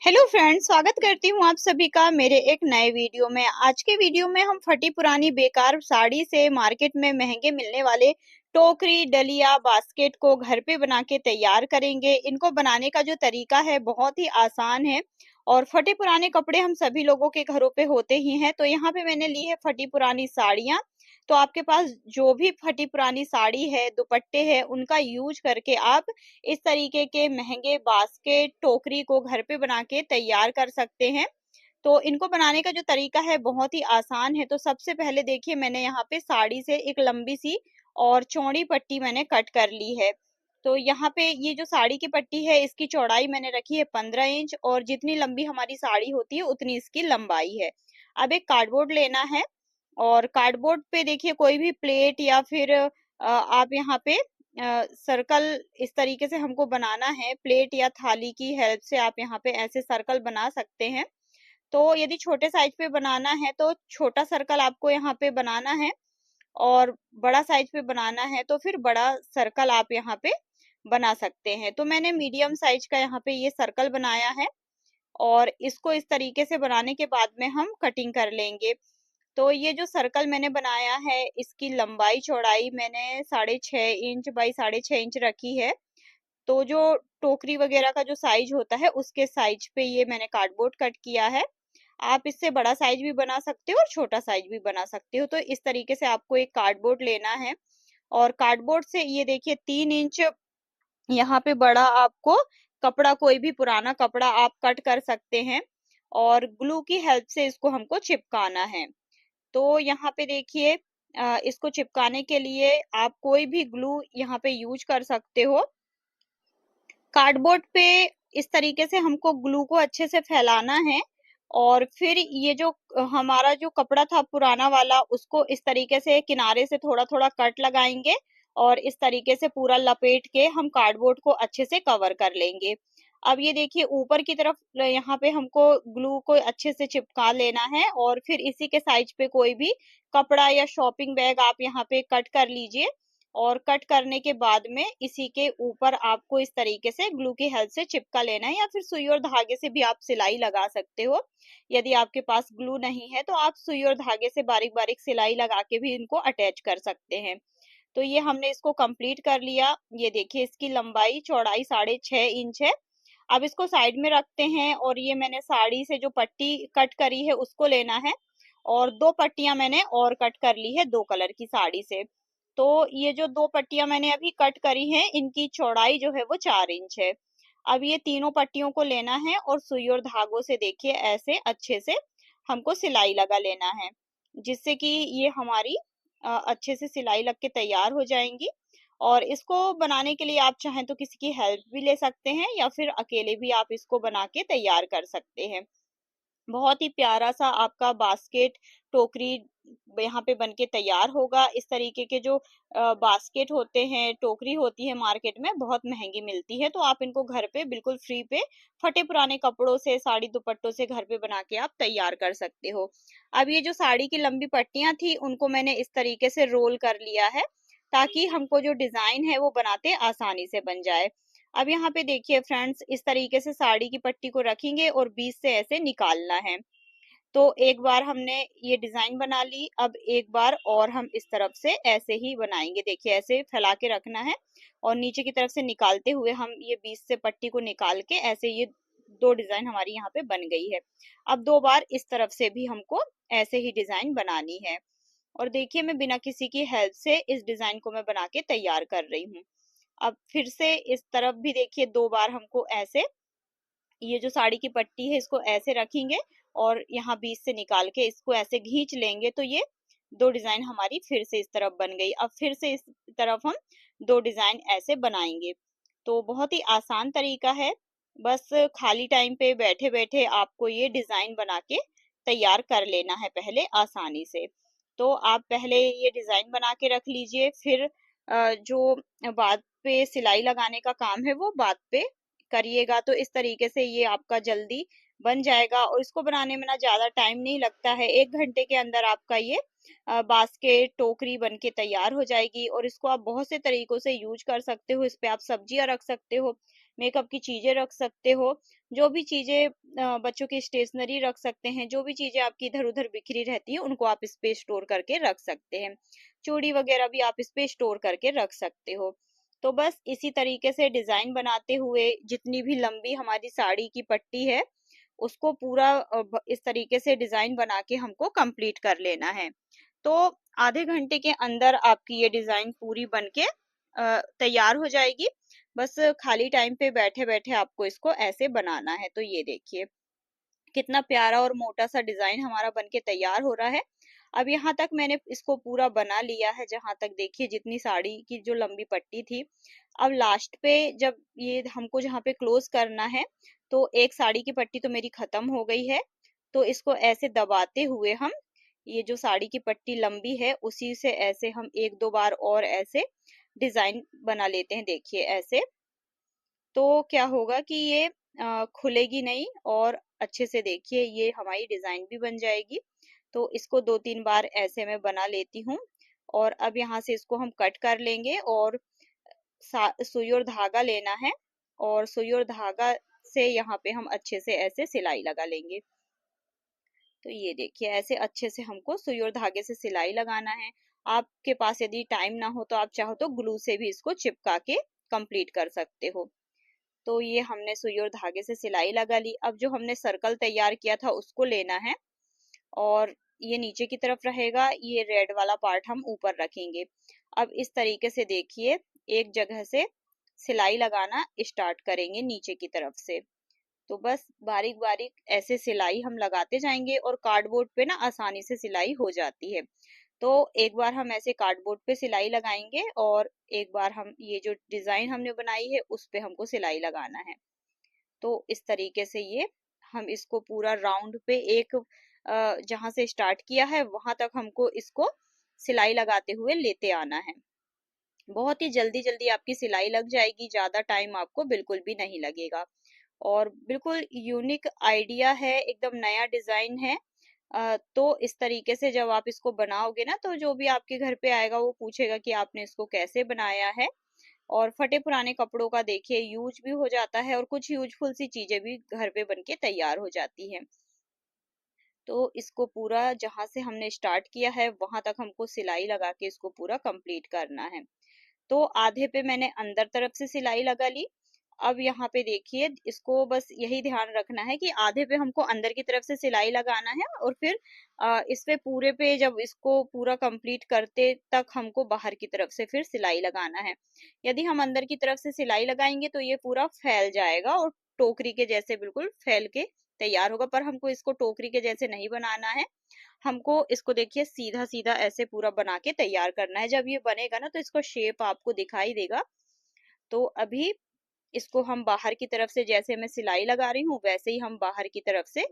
Hello friends, स्वागत करती हूँ आप सभी का मेरे एक नए वीडियो में। आज के वीडियो में हम फटी पुरानी बेकार साड़ी से मार्केट में महंगे मिलने वाले टोकरी, डलिया, बास्केट को घर पे बना के तैयार करेंगे। इनको बनाने का जो तरीका है बहुत ही आसान है और फटे पुराने कपड़े हम सभी लोगों के घरों पे होते ही हैं। तो यहाँ पे मैंने ली है फटी पुरानी साड़ियाँ। तो आपके पास जो भी फटी पुरानी साड़ी है, दुपट्टे हैं, उनका यूज करके आप इस तरीके के महंगे बास्केट, टोकरी को घर पे बना के तैयार कर सकते हैं। तो इनको बनाने का जो तरीका है बहुत ही आसान है। तो सबसे पहले देखिए, मैंने यहाँ पे साड़ी से एक लंबी सी और चौड़ी पट्टी मैंने कट कर ली है। तो यहाँ पे ये जो साड़ी की पट्टी है, इसकी चौड़ाई मैंने रखी है 15 इंच और जितनी लंबी हमारी साड़ी होती है उतनी इसकी लंबाई है। अब एक कार्डबोर्ड लेना है और कार्डबोर्ड पे देखिए कोई भी प्लेट या फिर आप यहाँ पे सर्कल इस तरीके से हमको बनाना है। प्लेट या थाली की हेल्प से आप यहाँ पे ऐसे सर्कल बना सकते हैं। तो यदि छोटे साइज पे बनाना है तो छोटा सर्कल आपको यहाँ पे बनाना है और बड़ा साइज पे बनाना है तो फिर बड़ा सर्कल आप यहाँ पे बना सकते हैं। तो मैंने मीडियम साइज का यहाँ पे ये सर्कल बनाया है और इसको इस तरीके से बनाने के बाद में हम कटिंग कर लेंगे। तो ये जो सर्कल मैंने बनाया है, इसकी लंबाई चौड़ाई मैंने 6.5 इंच बाई 6.5 इंच रखी है। तो जो टोकरी वगैरह का जो साइज होता है उसके साइज पे ये मैंने कार्डबोर्ड कट किया है। आप इससे बड़ा साइज भी बना सकते हो और छोटा साइज भी बना सकते हो। तो इस तरीके से आपको एक कार्डबोर्ड लेना है और कार्डबोर्ड से ये देखिए 3 इंच यहाँ पे बड़ा आपको कपड़ा, कोई भी पुराना कपड़ा आप कट कर सकते हैं और ग्लू की हेल्प से इसको हमको चिपकाना है। तो यहाँ पे देखिए इसको चिपकाने के लिए आप कोई भी ग्लू यहाँ पे यूज कर सकते हो। कार्डबोर्ड पे इस तरीके से हमको ग्लू को अच्छे से फैलाना है और फिर ये जो हमारा जो कपड़ा था पुराना वाला, उसको इस तरीके से किनारे से थोड़ा थोड़ा कट लगाएंगे और इस तरीके से पूरा लपेट के हम कार्डबोर्ड को अच्छे से कवर कर लेंगे। अब ये देखिए ऊपर की तरफ यहाँ पे हमको ग्लू को अच्छे से चिपका लेना है और फिर इसी के साइज पे कोई भी कपड़ा या शॉपिंग बैग आप यहाँ पे कट कर लीजिए और कट करने के बाद में इसी के ऊपर आपको इस तरीके से ग्लू की हेल्प से चिपका लेना है या फिर सुई और धागे से भी आप सिलाई लगा सकते हो। यदि आपके पास ग्लू नहीं है तो आप सुई और धागे से बारीक बारीक सिलाई लगा के भी इनको अटैच कर सकते हैं। तो ये हमने इसको कंप्लीट कर लिया। ये देखिए इसकी लंबाई चौड़ाई 6.5 इंच है। अब इसको साइड में रखते हैं और ये मैंने साड़ी से जो पट्टी कट करी है उसको लेना है और दो पट्टियां मैंने और कट कर ली है दो कलर की साड़ी से। तो ये जो दो पट्टियां मैंने अभी कट करी हैं, इनकी चौड़ाई जो है वो 4 इंच है। अब ये तीनों पट्टियों को लेना है और सुई और धागों से देखिए ऐसे अच्छे से हमको सिलाई लगा लेना है, जिससे कि ये हमारी अच्छे से सिलाई लग के तैयार हो जाएंगी। और इसको बनाने के लिए आप चाहें तो किसी की हेल्प भी ले सकते हैं या फिर अकेले भी आप इसको बना के तैयार कर सकते हैं। बहुत ही प्यारा सा आपका बास्केट, टोकरी यहाँ पे बनके तैयार होगा। इस तरीके के जो बास्केट होते हैं, टोकरी होती है मार्केट में बहुत महंगी मिलती है। तो आप इनको घर पे बिल्कुल फ्री पे फटे पुराने कपड़ों से, साड़ी दुपट्टों से घर पे बना के आप तैयार कर सकते हो। अब ये जो साड़ी की लंबी पट्टियां थी उनको मैंने इस तरीके से रोल कर लिया है ताकि हमको जो डिजाइन है वो बनाते आसानी से बन जाए। अब यहाँ पे देखिए फ्रेंड्स, इस तरीके से साड़ी की पट्टी को रखेंगे और बीच से ऐसे निकालना है। तो एक बार हमने ये डिजाइन बना ली, अब एक बार और हम इस तरफ से ऐसे ही बनाएंगे। देखिए ऐसे फैला के रखना है और नीचे की तरफ से निकालते हुए हम ये बीच से पट्टी को निकाल के ऐसे ये दो डिजाइन हमारी यहाँ पे बन गई है। अब दो बार इस तरफ से भी हमको ऐसे ही डिजाइन बनानी है और देखिए मैं बिना किसी की हेल्प से इस डिजाइन को मैं बना के तैयार कर रही हूँ। अब फिर से इस तरफ भी देखिए दो बार हमको ऐसे ये जो साड़ी की पट्टी है इसको ऐसे रखेंगे और यहाँ बीच से निकाल के इसको ऐसे खींच लेंगे तो ये दो डिजाइन हमारी फिर से इस तरफ बन गई। अब फिर से इस तरफ हम दो डिजाइन ऐसे बनाएंगे। तो बहुत ही आसान तरीका है, बस खाली टाइम पे बैठे बैठे आपको ये डिजाइन बना के तैयार कर लेना है पहले आसानी से। तो आप पहले ये डिजाइन बना के रख लीजिए, फिर जो बाद पे सिलाई लगाने का काम है वो बाद पे करिएगा। तो इस तरीके से ये आपका जल्दी बन जाएगा और इसको बनाने में ना ज्यादा टाइम नहीं लगता है। 1 घंटे के अंदर आपका ये बास्केट, टोकरी बनके तैयार हो जाएगी और इसको आप बहुत से तरीकों से यूज कर सकते हो। इस पे आप सब्जियां रख सकते हो, मेकअप की चीजें रख सकते हो, जो भी चीजें बच्चों की स्टेशनरी रख सकते हैं, जो भी चीजें आपकी इधर उधर बिखरी रहती है उनको आप इस पे स्टोर करके रख सकते हैं। चूड़ी वगैरह भी आप इस पे स्टोर करके रख सकते हो। तो बस इसी तरीके से डिजाइन बनाते हुए जितनी भी लंबी हमारी साड़ी की पट्टी है उसको पूरा इस तरीके से डिजाइन बना के हमको कंप्लीट कर लेना है। तो आधे घंटे के अंदर आपकी ये डिजाइन पूरी बनके तैयार हो जाएगी। बस खाली टाइम पे बैठे बैठे आपको इसको ऐसे बनाना है। तो ये देखिए कितना प्यारा और मोटा सा डिजाइन हमारा बनके तैयार हो रहा है। अब यहाँ तक मैंने इसको पूरा बना लिया है, जहां तक देखिए जितनी साड़ी की जो लंबी पट्टी थी। अब लास्ट पे जब ये हमको जहाँ पे क्लोज करना है तो एक साड़ी की पट्टी तो मेरी खत्म हो गई है। तो इसको ऐसे दबाते हुए हम ये जो साड़ी की पट्टी लंबी है उसी से ऐसे हम एक दो बार और ऐसे डिजाइन बना लेते हैं। देखिए ऐसे, तो क्या होगा कि ये खुलेगी नहीं और अच्छे से देखिए ये हमारी डिजाइन भी बन जाएगी। तो इसको दो तीन बार ऐसे मैं बना लेती हूँ और अब यहाँ से इसको हम कट कर लेंगे और सुई और धागा लेना है और सुई और धागा से यहाँ पे हम अच्छे से ऐसे सिलाई लगा लेंगे। तो ये देखिए ऐसे अच्छे से हमको सुई और धागे से सिलाई लगाना है। आपके पास यदि टाइम ना हो तो आप चाहो तो ग्लू से भी इसको चिपका के कंप्लीट कर सकते हो। तो ये हमने सुई और धागे से सिलाई लगा ली। अब जो हमने सर्कल तैयार किया था उसको लेना है और ये नीचे की तरफ रहेगा, ये रेड वाला पार्ट हम ऊपर रखेंगे। अब इस तरीके से देखिए एक जगह से सिलाई लगाना स्टार्ट करेंगे नीचे की तरफ से। तो बस बारीक बारीक ऐसे सिलाई हम लगाते जाएंगे और कार्डबोर्ड पे ना आसानी से सिलाई हो जाती है। तो एक बार हम ऐसे कार्डबोर्ड पे सिलाई लगाएंगे और एक बार हम ये जो डिजाइन हमने बनाई है उस पे हमको सिलाई लगाना है। तो इस तरीके से ये हम इसको पूरा राउंड पे एक जहां से स्टार्ट किया है वहां तक हमको इसको सिलाई लगाते हुए लेते आना है। बहुत ही जल्दी जल्दी आपकी सिलाई लग जाएगी, ज्यादा टाइम आपको बिल्कुल भी नहीं लगेगा और बिल्कुल यूनिक आइडिया है, एकदम नया डिजाइन है। तो इस तरीके से जब आप इसको बनाओगे ना तो जो भी आपके घर पे आएगा वो पूछेगा कि आपने इसको कैसे बनाया है। और फटे पुराने कपड़ों का देखिए यूज भी हो जाता है और कुछ यूजफुल सी चीजें भी घर पे बनके तैयार हो जाती हैं। तो इसको पूरा जहां से हमने स्टार्ट किया है वहां तक हमको सिलाई लगा के इसको पूरा कंप्लीट करना है। तो आधे पे मैंने अंदर तरफ से सिलाई लगा ली। अब यहाँ पे देखिए इसको बस यही ध्यान रखना है कि आधे पे हमको अंदर की तरफ से सिलाई लगाना है और फिर इस पे पूरे पे जब इसको पूरा कंप्लीट करते तक हमको बाहर की तरफ से फिर सिलाई लगाना है। यदि हम अंदर की तरफ से सिलाई लगाएंगे तो ये पूरा फैल जाएगा और टोकरी के जैसे बिल्कुल फैल के तैयार होगा, पर हमको इसको टोकरी के जैसे नहीं बनाना है। हमको इसको देखिए सीधा सीधा ऐसे पूरा बना के तैयार करना है। जब ये बनेगा ना तो इसका शेप आपको दिखाई देगा। तो अभी इसको हम बाहर की तरफ से जैसे मैं सिलाई लगा रही हूँ वैसे ही हम बाहर की तरफ से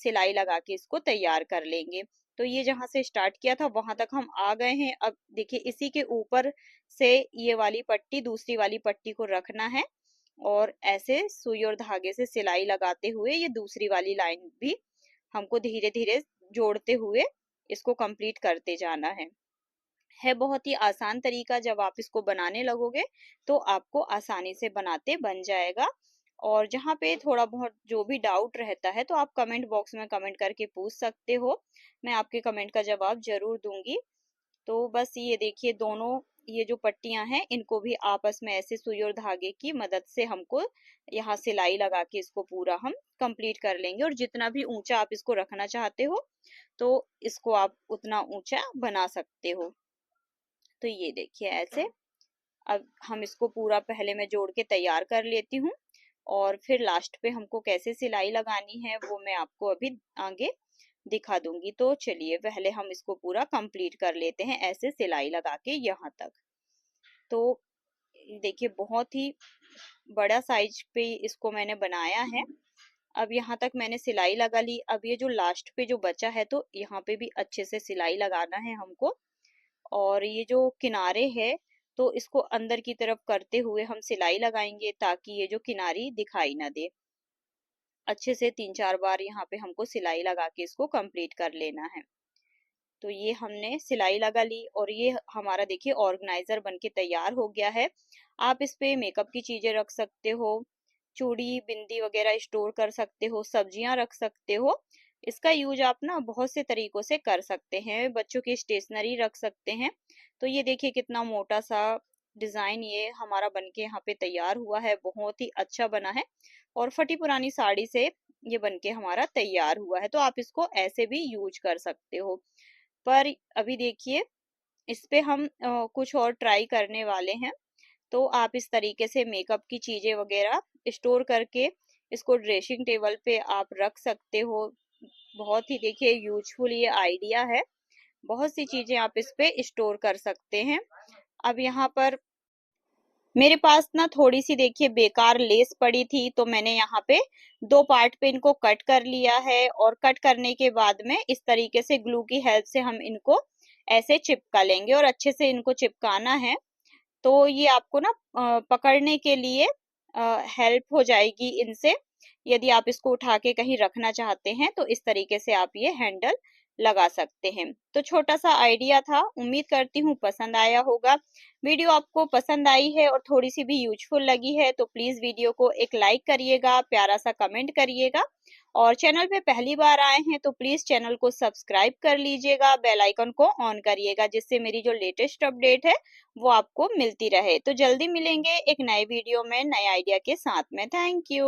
सिलाई लगा के इसको तैयार कर लेंगे। तो ये जहां से स्टार्ट किया था वहां तक हम आ गए हैं। अब देखिए इसी के ऊपर से ये वाली पट्टी दूसरी वाली पट्टी को रखना है और ऐसे सुई और धागे से सिलाई लगाते हुए ये दूसरी वाली लाइन भी हमको धीरे धीरे जोड़ते हुए इसको कंप्लीट करते जाना है बहुत ही आसान तरीका। जब आप इसको बनाने लगोगे तो आपको आसानी से बनाते बन जाएगा। और जहाँ पे थोड़ा बहुत जो भी डाउट रहता है तो आप कमेंट बॉक्स में कमेंट करके पूछ सकते हो, मैं आपके कमेंट का जवाब जरूर दूंगी। तो बस ये देखिए दोनों ये जो पट्टियां हैं इनको भी आपस में ऐसे सुई और धागे की मदद से हमको यहाँ सिलाई लगा के इसको पूरा हम कंप्लीट कर लेंगे। और जितना भी ऊंचा आप इसको रखना चाहते हो तो इसको आप उतना ऊंचा बना सकते हो। तो ये देखिए ऐसे अब हम इसको पूरा पहले मैं जोड़ के तैयार कर लेती हूँ और फिर लास्ट पे हमको कैसे सिलाई लगानी है वो मैं आपको अभी आगे दिखा दूंगी। तो चलिए पहले हम इसको पूरा कंप्लीट कर लेते हैं ऐसे सिलाई लगा के यहाँ तक। तो देखिए बहुत ही बड़ा साइज पे इसको मैंने बनाया है। अब यहाँ तक मैंने सिलाई लगा ली। अब ये जो लास्ट पे जो बचा है तो यहाँ पे भी अच्छे से सिलाई लगाना है हमको। और ये जो किनारे है तो इसको अंदर की तरफ करते हुए हम सिलाई लगाएंगे ताकि ये जो किनारी दिखाई ना दे। अच्छे से तीन चार बार यहाँ पे हमको सिलाई लगा के इसको कंप्लीट कर लेना है। तो ये हमने सिलाई लगा ली और ये हमारा देखिए ऑर्गेनाइजर बनके तैयार हो गया है। आप इस पे मेकअप की चीजें रख सकते हो, चूड़ी, बिंदी वगैरह स्टोर कर सकते हो, सब्जियां रख सकते हो। इसका यूज आप ना बहुत से तरीकों से कर सकते हैं। बच्चों की स्टेशनरी रख सकते हैं। तो ये देखिए कितना मोटा सा डिजाइन ये हमारा बनके यहाँ पे तैयार हुआ है, बहुत ही अच्छा बना है और फटी पुरानी साड़ी से ये बनके हमारा तैयार हुआ है। तो आप इसको ऐसे भी यूज कर सकते हो। पर अभी देखिए इस पे हम कुछ और ट्राई करने वाले हैं। तो आप इस तरीके से मेकअप की चीजें वगैरह स्टोर करके इसको ड्रेसिंग टेबल पे आप रख सकते हो। बहुत ही देखिए यूजफुल ये आइडिया है। बहुत सी चीजें आप इस पे स्टोर कर सकते हैं। अब यहाँ पर मेरे पास ना थोड़ी सी देखिए बेकार लेस पड़ी थी, तो मैंने यहाँ पे दो पार्ट पे इनको कट कर लिया है और कट करने के बाद में इस तरीके से ग्लू की हेल्प से हम इनको ऐसे चिपका लेंगे और अच्छे से इनको चिपकाना है। तो ये आपको ना पकड़ने के लिए हेल्प हो जाएगी इनसे। यदि आप इसको उठा के कहीं रखना चाहते हैं तो इस तरीके से आप ये हैंडल लगा सकते हैं। तो छोटा सा आइडिया था, उम्मीद करती हूँ पसंद आया होगा। वीडियो आपको पसंद आई है और थोड़ी सी भी यूजफुल लगी है तो प्लीज वीडियो को एक लाइक करिएगा, प्यारा सा कमेंट करिएगा और चैनल पे पहली बार आए हैं तो प्लीज चैनल को सब्सक्राइब कर लीजिएगा, बेल आइकन को ऑन करिएगा जिससे मेरी जो लेटेस्ट अपडेट है वो आपको मिलती रहे। तो जल्दी मिलेंगे एक नए वीडियो में नए आइडिया के साथ में। Thank you.